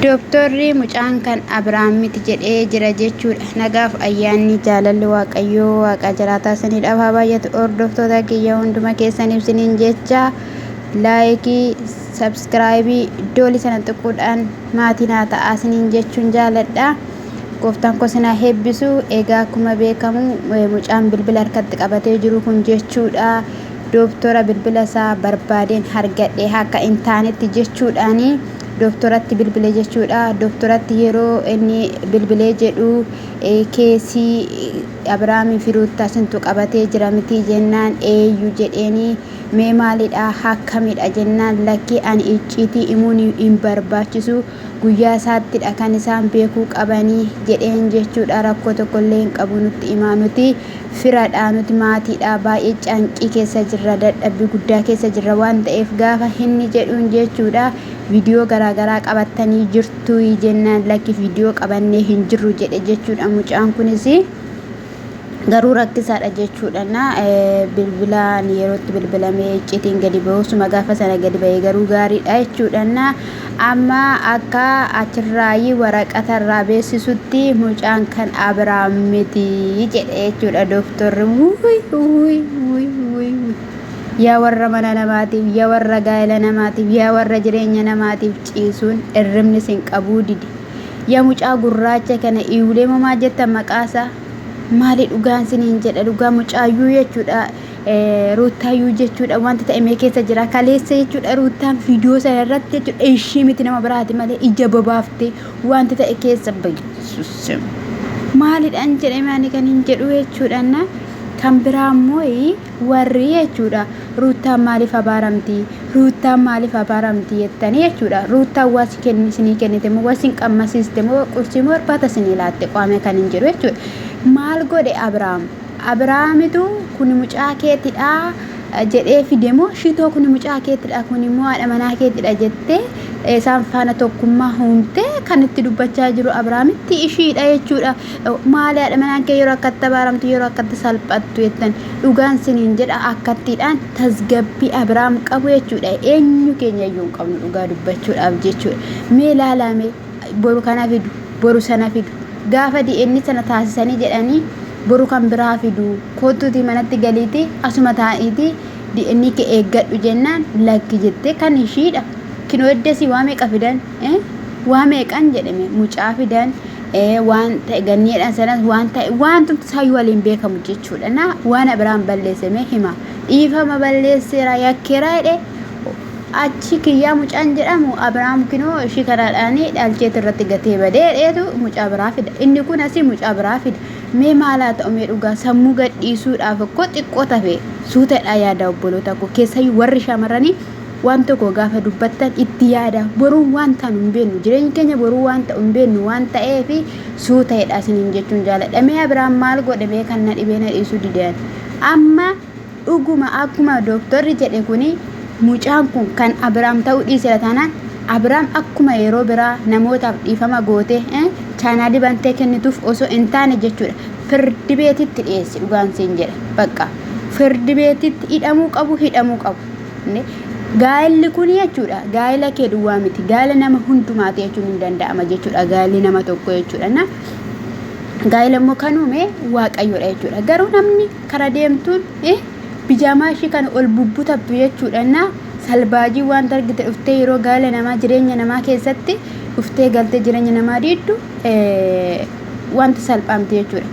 Dooktorri mucaan kan Abiraam miti jedhee jira jechuudha. Nagaaf ayyaanni jaalalli Waaqayyoo waaqa jiraataa saniidhaaf haa baay'atu. Hordoftoota kiyya hunduma keessaniif isiniin jecha laayikii, sabskiraayibii, iddoolii sana xiqqoodhaan maatii naa ta'aa isiniin jechuun jaaladha. Gooftaan koo sinaa heebbisu. Egaa akkuma beekamu mucaan bilbila harkatti qabatee jiru kun jechuudha. Dooktora bilbila isaa barbaadeen argadhee akka hin taanetti jechuudhaani. Dooktoratti bilbilee jechuudha. Dooktoratti yeroo inni bilbilee jedhu keesii Abiraamii fi Ruutaa sintu qabatee jira miti jennaan eeyyu jedheeni mee maalidha akkamidha jennaan lakki ani icciitii himuun hin barbaachisu guyyaa isaattidha kan isaan beekuu qabanii jedheen jechuudha. Rakkoo tokkollee hin qabu nutti himaa nuti firadha nuti maatiidha baay'ee canqii keessa jirra dadhabbii guddaa keessa jirra waan ta'eef gaafa inni jedhuun jechuudha. Viidiyoo garaagaraa qabattanii jirtu jennaan lakki viidiyoo qabannee hin jirru jedhe jechuudha. Mucaan kunis garuu rakkisaadha jechuudha. Bilbilaan yerootti bilbilamee icciitiin gadi ba'usuma gaafa sana gadi ba'ee garuu gaariidha jechuudha. Amma akka achirraayi waraqatarraa beeksisutti mucaan kan Abiraam miti jedhe jechuudha. Dooktorri yaa warra mana namaatiif yaa warra gaa'ela namaatiif yaa warra jireenya namaatiif ciisuun irribni sin qabuu didi. Yaa mucaa gurraacha kana iwulee mamaa jettan maqaasaa maali dhugaan siniin jedha. Dhugaa mucaayyuu jechuudha. Ruutaayyuu jechuudha. Wanti ta'e mee keessa jira kaleessa jechuudha. Ruutaan viidiyoo sana irratti jechuudha ishii miti nama biraati malee ija babaaftee wanti ta'e keessa bayyisuus maalidhaan jedhame ani kan hin jedhu jechuudha. Kan biraa immoo warri jechuudha. Ruutaan maaliif abaaramti? Ruutaan maaliif abaaramti jettanii jechuudha. Ruutaan waasi isinii kennite moo waasi hin qammasiiste moo qursii moo irbaata isinii laatte qaame kan hin jedhu jechuudha. Maal godhe Abiraam? Abiraamitu kun mucaa keetidha jedhee fide moo shitoo kun mucaa keetidha kun immoo haadha manaa keetidha jettee isaan faana tokkummaa humtee kan itti dubbachaa jiru Abiraamitti ishiidha jechuudha. Maali haadha manaan kee yeroo akkatti abaaramtu yeroo akkatti salphattu jettan dhugaan siniin jedha akkattiidhaan tasgabbii Abiraam qabu jechuudha. Eenyu keenya iyyuu hin qabnu dhugaa dubbachuudhaaf jechuudha. Mee ilaalame boru kana fidu boru sana fidu gaafa di'eenni sana taasisanii jedhanii boru kan biraa fidu kootuuti manatti galiiti asuma taa'iiti di'eenni kee eeggadhu jennaan lakki jettee kan ishiidha. Kinoo eddesii waa meeqa fidan waa meeqan jedhame mucaa fidan waan ta'e ganneedhaan sanas waan ta'e waan tumti saayii waliin beekamu jechuudha. Waan Abiraam balleessame hima dhiifama balleesseera yakkeera jedhe achi kiyyaa mucaan jedhamu Abiraam kinoo ishii kanaadhaanii dhalcheet irratti gatee badee dheetu mucaa biraa fida. Inni kun asii mucaa biraa fida. Mee maalaa ta'u mee dhugaa sammuu gadhiisuudhaaf akkoo xiqqoo tafe suuteedha yaada obboloota koo keessayyuu warri shamarranii waan tokko gaafa dubbattan itti yaada boruu waan ta'an hin beeknu jireenya keenya boruu waan ta'u hin beeknu waan ta'eef suuteedha isiniin jechuun jaaladha. Mee Abiraam maal godhe mee kan na dhibee na dhiisuu dideen amma dhuguma akkuma dooktorri jedhe kuni mucaan kun kan Abiraam ta'uu dhiisee taanaan Abiraam akkuma yeroo biraa namootaaf dhiifama goote chaanaalii bantee kennituuf osoo hin taane jechuudha. Firdi beetitti dhiyeessi dhugaan siin jedha. Bakka firdi beetitti hidhamuu qabu. Gaa'elli kun jechuudha. Gaa'ela kee duwwaa miti. Gaa'ela nama hundumaati jechuun hin danda'ama jechuudha. Gaa'elli nama tokko jechuudha. Gaa'ela immoo kan uume Waaqayyoodha jechuudha. Garuu namni kara deemtuun bijaamaa ishii kan ol bubbutattu jechuudha. Salbaajii waan argite dhuftee yeroo gaa'ela namaa jireenya namaa keessatti dhuftee galtee jireenya namaa diiddu wanti salphaamti jechuudha.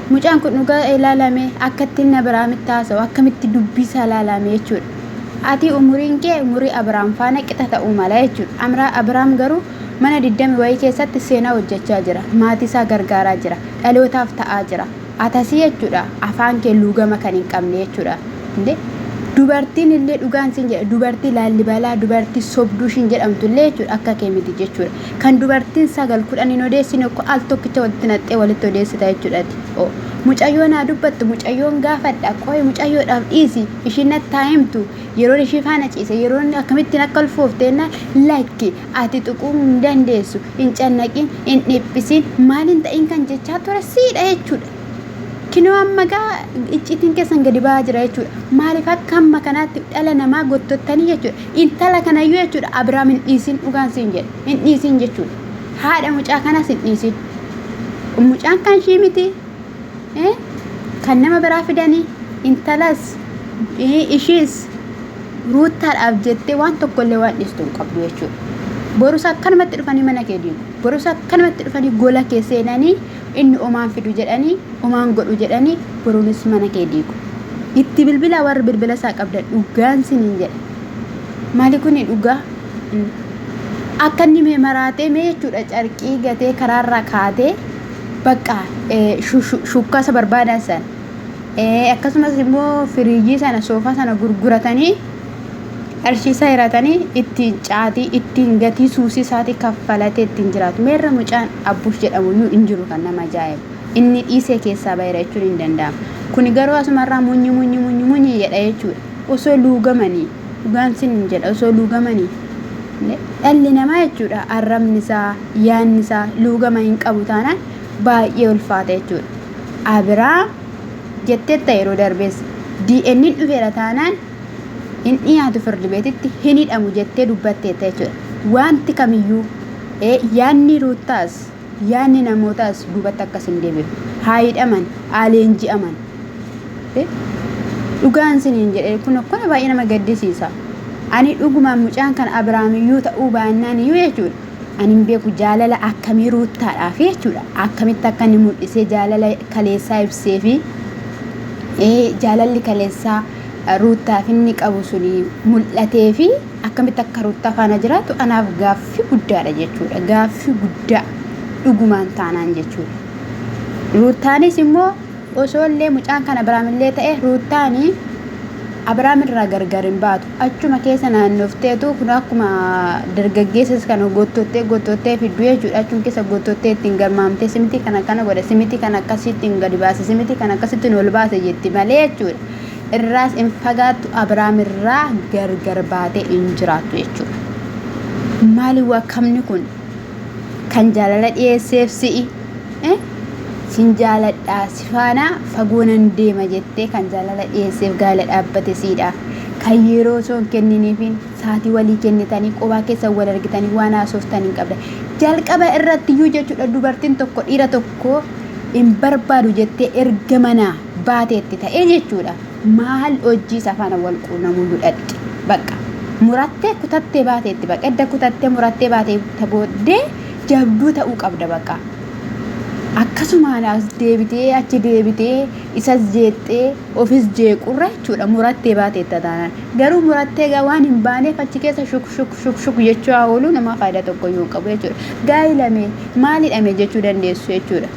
Mucaan kun dhugaa ilaalame akkatti na Abiraamitti haasa'u akkamitti dubbisaa ilaalame jechuudha. Ati umuriin kee umurii Abiraam faana qixa ta'uu mala jechuudha. Abiraam garuu mana 20 wayii keessatti seenaa hojjechaa jira. Maatii isaa gargaaraa jira. Dhalootaaf ta'aa jira. Atasii jechuudha. Afaan kee luugama kan hin qabne jechuudha. Dubartiin illee dhugaan siin jedha dubartii Laallibalaa dubartii sobduu shin jedhamtu illee jechuudha akka kee miti jechuudha. Kan dubartiin 9-10 hin odeessine al tokkicha walitti naxxee walitti odeessita jechuudha. Mucayyoon haa dubbattu mucayyoon gaafadha qo'ee mucayyoodhaaf dhiisi ishiin nattaa himtu yeroo ishii faana ciise yeroo akkamittiin akka ulfoofteenna lakki ati tuquu hin dandeessu hin cannaqin hin dhiphisiin maaliin ta'in kan jechaa ture siidha jechuudha. Kinoo amma gaa icciitiin keessan gadi ba'aa jira jechuudha. Maaliif akka amma kanaatti dhala namaa gottottanii jechuudha. Intala kanayyuu jechuudha Abiraam hin dhiisin dhugaan siin jedha hin dhiisin jechuudha. haadha mucaa kana sidhiisin. Mucaan kan shii miti. Kan nama biraa fidanii intalas ishiis ruuttaadhaaf jettee waan tokkollee waan dhiistu hin qabdu jechuudha. Borus akkanumatti dhufanii mana kee diigu. Borus akkanumatti dhufanii gola kee seenanii inni omaan fidu jedhanii omaan godhu jedhanii boruunis mana kee diigu. Itti bilbila warri bilbila isaa qabdan dhugaan siniin jedha. Maali kuni dhugaa? Akka inni mee maraatee mee jechuudha carqii gatee karaarraa kaatee bakka shukkaasa barbaadan sana. Akkasumas immoo firiijii sana soofaa sana gurguratanii arshiisa hiratanii ittiin caatii ittiin gatii suusii isaatii kaffalatee ittiin jiraatu. Meerra mucaan abbuus jedhamu iyyuu hin jiru kan nama ajaa'ibu. Inni dhiisee keessaa bahira jechuun hin danda'amu. Kuni garuu asumarraa munyi jedha jechuudha. Osoo luugamanii dhugaan sin jedha osoo luugamanii dhalli namaa jechuudha arrabni isaa yaanni isaa luugama hin qabu taanaan baay'ee ulfaata jechuudha. Abiraam jettetta yeroo darbees DN dhufeera taanaan hin dhiyaatu firdi beetitti hin hidhamu jettee dubbatteetta jechuudha. Wanti kamiyyuu yaanni ruuttaas yaanni namootaas duubatti akkas hin deebi'u. Haa hidhaman haa leenji'aman. Dhugaan siniin jedhe kun akkana baay'ee nama gaddisiisa. Ani dhugumaan mucaan kan Abiraamiyyuu ta'uu baannaan iyyuu jechuudha. Ani hin beeku jaalala akkamii ruuttaadhaaf jechuudha. Akkamitti akka inni mul'isee jaalala kaleessaa ibsee fi jaalalli kaleessaa ruuttaaf inni qabu suni mul'atee fi akkamitti akka ruuttaa faana jiraatu anaaf gaaffii guddaadha jechuudha. Gaaffii guddaa dhugumaan taanaan jechuudha. Ruuttaanis immoo osoo illee mucaan kan Abiraamillee ta'e ruuttaanii Abiraam irraa gargar hin baatu. Achuma keessa naannofteetu kun akkuma dargaggeessas kana gottottee fiddu jechuudha. Achuma keessa gottottee ittiin garmaamtee simiti kana godha simiti kana akkasitti hin gadi baase simiti kana akkasitti ol baase jetti malee jechuudha. Irraas hin fagaattu Abiraam irraa gargar baatee hin jiraattu jechuudha. Maali wakkamni kun kan jaalala dhiyeesseef si'i? Sin jaaladhaa si faana fagoonan deema jettee kan jaalala dhiyeesseef gaala dhaabbate siidhaaf kan yeroo soon kenniniifin saatii walii kennitanii qophaa keessa wal argitanii waan haasoftan hin qabda. Jalqaba irratti iyyuu jechuudha dubartiin tokko dhiira tokko hin barbaadu jettee erga manaa baateetti ta'ee jechuudha. Maal hojii isa faana wal quunnamuu dhudhadhi bakka murattee kutattee baateetti bakka edda kutattee murattee baatee booddee jabduu ta'uu qabda bakka. Akkasumaan as deebitee achi deebitee isas jeettee ofis jeequrra jechuudha murattee baateetta taanaan. Garuu murattee waan hin baaneef achi keessa shuk jechuu oolu nama faayidaa tokko iyyuu qabu jechuudha. Gaa'ilame maal hidhame jechuu dandeessu jechuudha.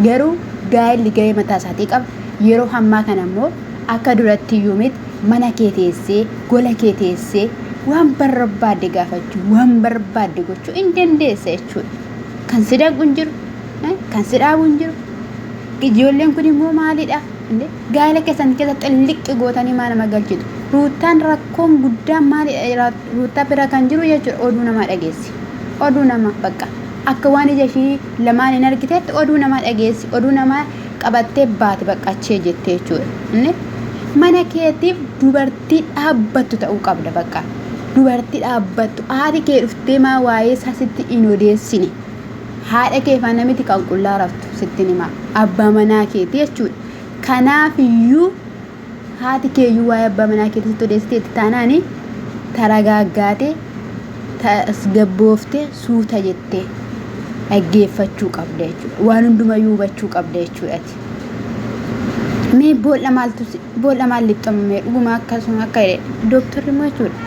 Garuu gaa'illi gahee mataa isaatii qaba. Yeroo hammaa kana immoo akka duratti iyyuu miti mana kee teessee gola kee teessee waan barbaadde gaafachuu waan barbaadde gochuu hin dandeessa jechuudha. Kan si danqu hin jiru. Kan si dhaabu hin jiru. Ijoolleen kun immoo maalidha? Gaa'ela keessan keessa xilliqqi gootanii maa nama galchitu. Ruuttaan rakkoon guddaan maalidha? Ruuttaa bira kan jiru jechuudha oduu namaa dhageessi. Oduu namaa bakka akka waan ija ishii lamaan hin argiteetti oduu namaa dhageessi. Oduu namaa qabattee baate bakka achee jettee jechuudha. Mana keetiif dubartii dhaabbattu ta'uu qabda bakka. Dubartii dhaabbattu haati kee dhuftee maa waa'ee sasitti hin odeessine. Haadha kee faana miti kan qullaa raftu sittin hima abbaa manaa keeti jechuudha. Kanaaf iyyuu haati keeyyuu waa'ee abbaa manaa keeti sitti odeessiteetti taanaani taragaaggaatee tasgabbooftee suuta jettee dhaggeeffachuu qabda jechuudha. Waan hundumayyuu hubachuu qabda jechuudha. Mee boolla maal lixxamee dhuguma akkasuma akka dooktorri immoo jechuudha.